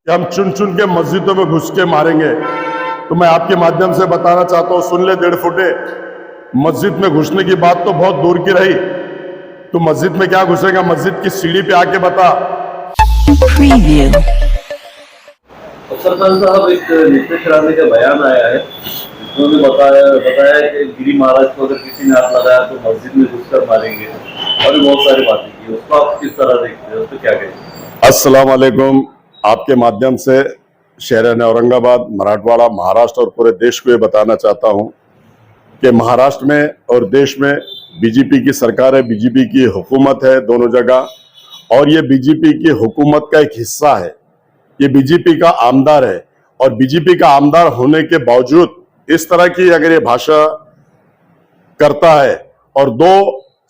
कि हम चुन चुन के मस्जिदों में घुस के मारेंगे। तो मैं आपके माध्यम से बताना चाहता हूं, सुन ले 1.5 फुटे। मस्जिद में घुसने की बात तो बहुत दूर की रही, तो मस्जिद में क्या घुसेगा? मस्जिद की सीढ़ी पे आके बता। अफसर खान साहब, एक नीतीश राणे का बयान आया है, उन्होंने बताया कि गिरी महाराज को अगर किसी ने हाथ लगाया तो मस्जिद में घुसकर मारेंगे, और बहुत सारी बातें की। उसको आप किस तरह देखते हैं, उस पर क्या कहेंगे? अस्सलाम वालेकुम। आपके माध्यम से शहर औरंगाबाद, मराठवाड़ा, महाराष्ट्र और पूरे देश को ये बताना चाहता हूं कि महाराष्ट्र में और देश में बीजेपी की सरकार है, बीजेपी की हुकूमत है दोनों जगह, और ये बीजेपी की हुकूमत का एक हिस्सा है। ये बीजेपी का आमदार है, और बीजेपी का आमदार होने के बावजूद इस तरह की अगर ये भाषा करता है और दो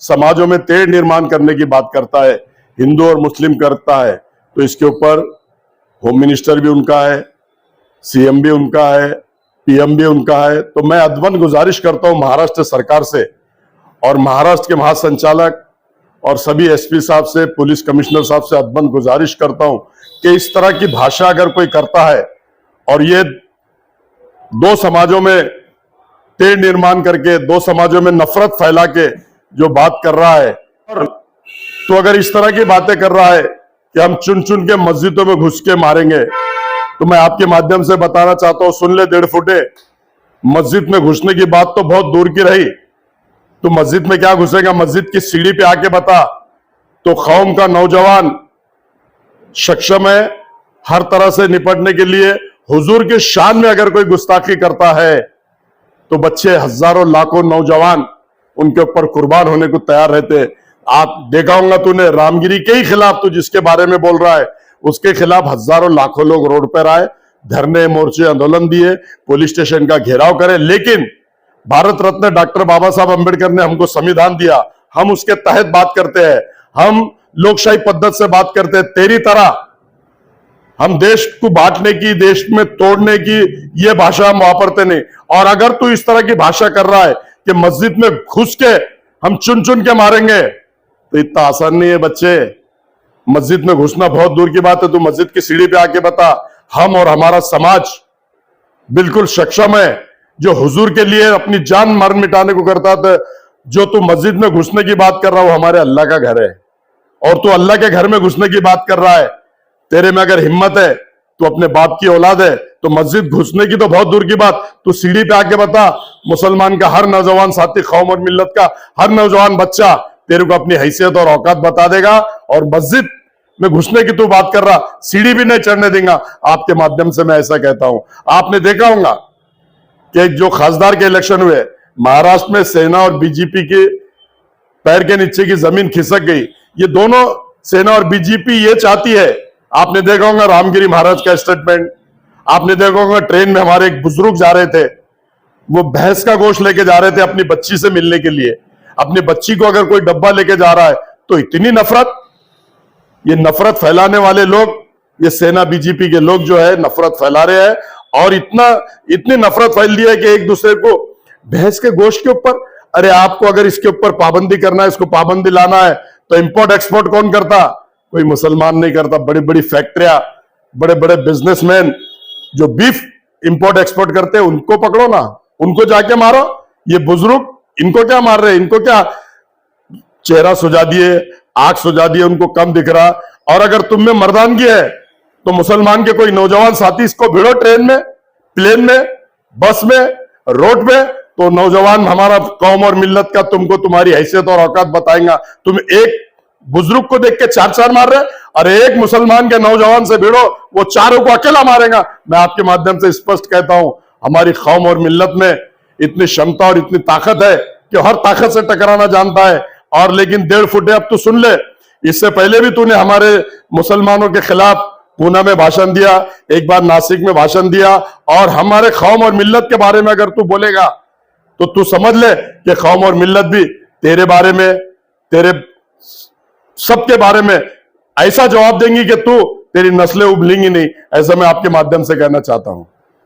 समाजों में तेढ़ निर्माण करने की बात करता है, हिंदू और मुस्लिम करता है, तो इसके ऊपर होम मिनिस्टर भी उनका है, सीएम भी उनका है, पीएम भी उनका है। तो मैं अदबन गुजारिश करता हूं महाराष्ट्र सरकार से और महाराष्ट्र के महासंचालक और सभी एसपी साहब से, पुलिस कमिश्नर साहब से अदबन गुजारिश करता हूं कि इस तरह की भाषा अगर कोई करता है और ये दो समाजों में तेढ़ निर्माण करके, दो समाजों में नफरत फैला के जो बात कर रहा है, तो अगर इस तरह की बातें कर रहा है कि हम चुन चुन के मस्जिदों में घुस के मारेंगे, तो मैं आपके माध्यम से बताना चाहता हूं, सुन ले 1.5 फुटे। मस्जिद में घुसने की बात तो बहुत दूर की रही, तो मस्जिद में क्या घुसेगा? मस्जिद की सीढ़ी पे आके बता। तो कौम का नौजवान सक्षम है हर तरह से निपटने के लिए। हुजूर की शान में अगर कोई गुस्ताखी करता है तो बच्चे, हजारों लाखों नौजवान उनके ऊपर कुर्बान होने को तैयार रहते हैं। आप देखा होगा तूने, रामगिरी के ही खिलाफ तू जिसके बारे में बोल रहा है, उसके खिलाफ हजारों लाखों लोग रोड पर आए, धरने, मोर्चे, आंदोलन दिए, पुलिस स्टेशन का घेराव करे। लेकिन भारत रत्न डॉक्टर बाबा साहब अम्बेडकर ने हमको संविधान दिया, हम उसके तहत बात करते हैं, हम लोकशाही पद्धति से बात करते हैं। तेरी तरह हम देश को बांटने की, देश में तोड़ने की ये भाषा हम वापरते नहीं। और अगर तू इस तरह की भाषा कर रहा है कि मस्जिद में घुस के हम चुन चुन के मारेंगे, तो इतना आसान नहीं है बच्चे। मस्जिद में घुसना बहुत दूर की बात है, तू मस्जिद की सीढ़ी पे आके बता। हम और हमारा समाज बिल्कुल सक्षम है, जो हुजूर के लिए अपनी जान मरण मिटाने को करता था। जो तू मस्जिद में घुसने की बात कर रहा है वो हमारे अल्लाह का घर है, और तू अल्लाह के घर में घुसने की बात कर रहा है। तेरे में अगर हिम्मत है, तू अपने बाप की औलाद है, तो मस्जिद घुसने की तो बहुत दूर की बात, तू सीढ़ी पे आके बता। मुसलमान का हर नौजवान साथी, कौम और मिल्लत का हर नौजवान बच्चा तेरे को अपनी हैसियत और औकात बता देगा। और मस्जिद में घुसने की तू बात कर रहा, सीढ़ी भी नहीं चढ़ने देगा। आपके माध्यम से मैं ऐसा कहता हूं, आपने देखा होगा कि जो खासदार के इलेक्शन हुए महाराष्ट्र में, सेना और बीजेपी के पैर के नीचे की जमीन खिसक गई। ये दोनों, सेना और बीजेपी, ये चाहती है। आपने देखा होगा रामगिरी महाराज का स्टेटमेंट, आपने देखा होगा ट्रेन में हमारे एक बुजुर्ग जा रहे थे, वो भैंस का गोश्त लेके जा रहे थे अपनी बच्ची से मिलने के लिए। अपनी बच्ची को अगर कोई डब्बा लेके जा रहा है तो इतनी नफरत, ये नफरत फैलाने वाले लोग, ये सेना बीजेपी के लोग जो है नफरत फैला रहे हैं। और इतनी नफरत फैल दी है कि एक दूसरे को भैंस के गोश्त के ऊपर, अरे आपको अगर इसके ऊपर पाबंदी करना है, इसको पाबंदी लाना है, तो इंपोर्ट एक्सपोर्ट कौन करता? कोई मुसलमान नहीं करता। बड़ी बड़ी फैक्ट्रियां, बड़े बड़े बिजनेसमैन जो बीफ इंपोर्ट एक्सपोर्ट करते हैं, उनको पकड़ो ना, उनको जाके मारो। ये बुजुर्ग, इनको क्या मार रहे हैं? इनको क्या चेहरा सुझा दिए, आंख सुझा दिए, उनको कम दिख रहा। और अगर तुम में मर्दानगी है तो मुसलमान के कोई नौजवान साथी इसको भिड़ो, ट्रेन में, प्लेन में, बस में, रोड में, तो नौजवान हमारा कौम और मिल्लत का तुमको तुम्हारी हैसियत और औकात बताएगा। तुम एक बुजुर्ग को देख के चार मार रहे, और एक मुसलमान के नौजवान से भिड़ो, वो चारों को अकेला मारेगा। मैं आपके माध्यम से स्पष्ट कहता हूं, हमारी कौम और मिल्लत में इतनी क्षमता और इतनी ताकत है कि हर ताकत से टकराना जानता है। और लेकिन 1.5 फुटे, अब तू सुन ले, इससे पहले भी तूने हमारे मुसलमानों के खिलाफ पूना में भाषण दिया, एक बार नासिक में भाषण दिया, और हमारे कौम और मिल्लत के बारे में अगर तू बोलेगा तो तू समझ ले कि कौम और मिल्लत भी तेरे बारे में, तेरे सबके बारे में ऐसा जवाब देंगी कि तू, तेरी नस्लें उबलेंगी नहीं। ऐसा मैं आपके माध्यम से कहना चाहता हूं।